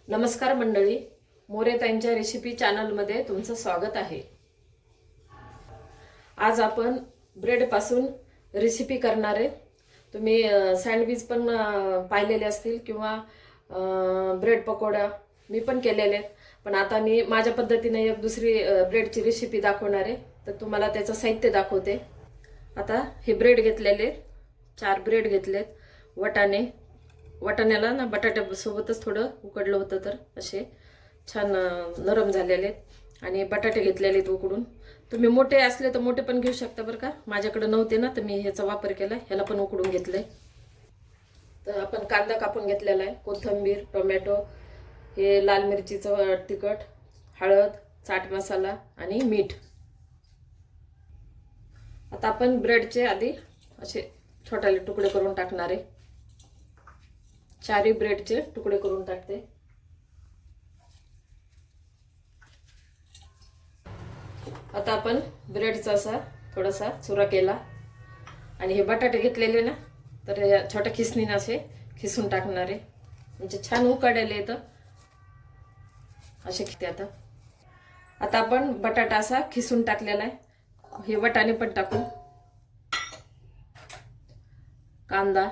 नमस्कार मंडळी, मोरेताईंच्या रेसिपी चॅनलमध्ये तुमचं स्वागत आहे। आज आपण ब्रेड पासून रेसिपी करणार आहे। तुम्ही सँडविच पण पाहिलेले असतील किंवा ब्रेड पकोडा मी पण केलेले आहेत, पण आता मी माझ्या पद्धतीने एक दुसरी ब्रेडची रेसिपी दाखवणार आहे। तर तुम्हाला त्याचं साहित्य दाखवते। आता हे ब्रेड घेतलेले 4 ब्रेड घेतलेत। वाटाण्याला ना बटाट्यासोबतच थोडं उकडलं होतं तर असे छान नरम झालेले। आणि बटाटे घेतलेले उकडून। तुम्ही मोठे असले तर मोठे पण घेऊ शकता बरं का। माझ्याकडे नव्हते ना तर मी ह्याचा वापर केला, ह्याला पण उकडून घेतले। तर आपण कांदा कापून घेतलेला आहे, कोथिंबीर, टोमॅटो, हे लाल मिरचीचं तिखट, हळद, चाट मसाला आणि मीठ। आता आपण ब्रेडचे आधी असे छोटे तुकडे करून टाकणार आहे। 4 ब्रेडचे तुकडे करून टाकते। आता आपण ब्रेडचा असा थोडासा चुरा केला आणि हे बटाटे घेतलेले ना तर या छोट्या खिसणीने असे खिसून टाकणार आहे, म्हणजे छान उकडलेले तर असे खिसते। आता आपण बटाटा असा खिसून टाकलेला आहे। हे वाटाणे पण टाकू, कांदा,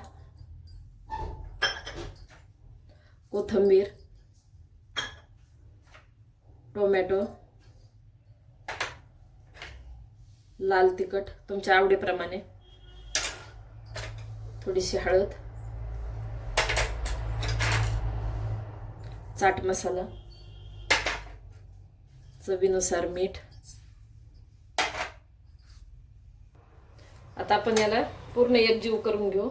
कोथिंबीर, टोमॅटो, लाल तिखट तुमच्या आवडीप्रमाणे, थोडीशी हळद, चाट मसाला, चवीनुसार मीठ। आता आपण याला पूर्ण एकजीव करून घेऊ।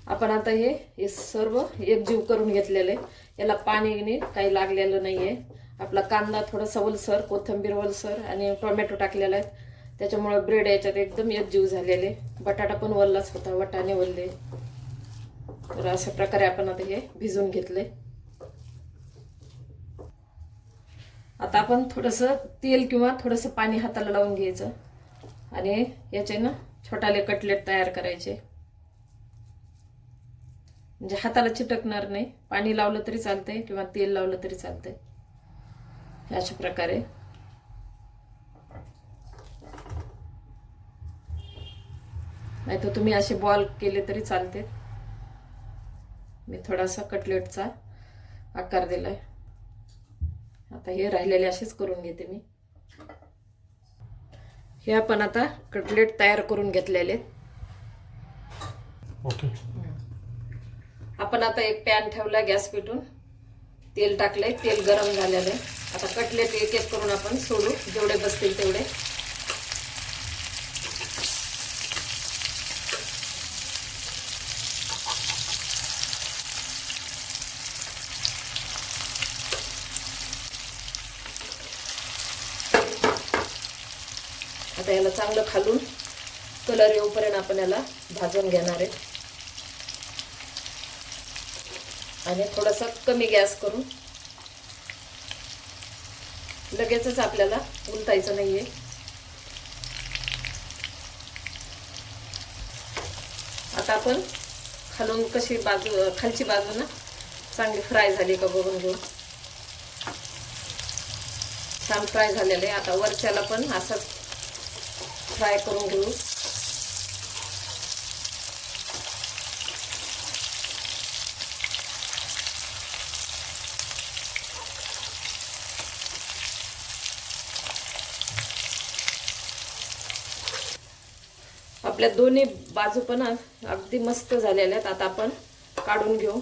आपण आता हे सर्व एकजीव करून घेतलेले। याला पाणी काही लागलेलं नाहीये। आपला कांदा थोडासा ओलसर, कोथिंबीर ओलसर आणि टोमॅटो टाकलेला आहे, त्याच्यामुळे ब्रेड याच्यात एकदम एकजीव झालेले। बटाटा पण ओललाच होता, वाटाणे ओलले। तर अशा प्रकारे आपण आता हे भिजवून घेतले। आता आपण थोडंसं तेल किंवा थोडंसं पाणी हाताला लावून घ्यायचं आणि याचे ना छोटाले कटलेट तयार करायचे, म्हणजे हाताला चिटकणार नाही। पाणी लावलं तरी चालतंय किंवा तेल लावलं तरी चालतंय। अशा प्रकारे नाही तर तुम्ही असे बॉल केले तरी चालते। मी थोडासा कटलेटचा आकार दिलाय। आता हे राहिलेले असेच करून घेते मी। हे आपण आता कटलेट तयार करून घेतलेले। ओके। आपण आता एक पॅन ठेवला गॅस पेटून, तेल टाकलंय, तेल गरम झालेलं आहे। आता कटलेट एक एक करून आपण सोडू, जेवढे बसतील तेवढे। आता याला चांगलं खालून कलर येऊपर्यंत आपण याला भाजून घेणार आहे आणि थोडासा कमी गॅस करून। लगेचच आपल्याला उलटायचं नाहीये। आता आपण खालून कशी खालची बाजू ना चांगली फ्राय झाली का बघून घेऊ। छान फ्राय झालेले। आता वरच्याला पण असंच फ्राय करून घेऊ। आपल्या दोन्ही बाजू पण अगदी मस्त झालेल्या आहेत। आता आपण काढून घेऊ।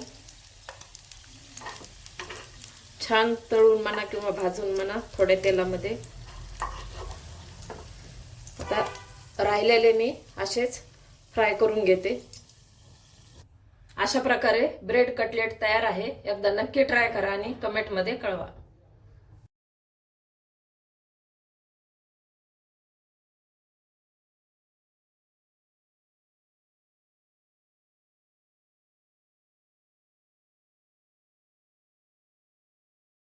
छान तळून म्हणा किंवा भाजून म्हणा थोड्या तेलामध्ये। आता राहिलेले मी असेच फ्राय करून घेते। अशा प्रकारे ब्रेड कटलेट तयार आहे। एकदा नक्की ट्राय करा आणि कमेंटमध्ये कळवा।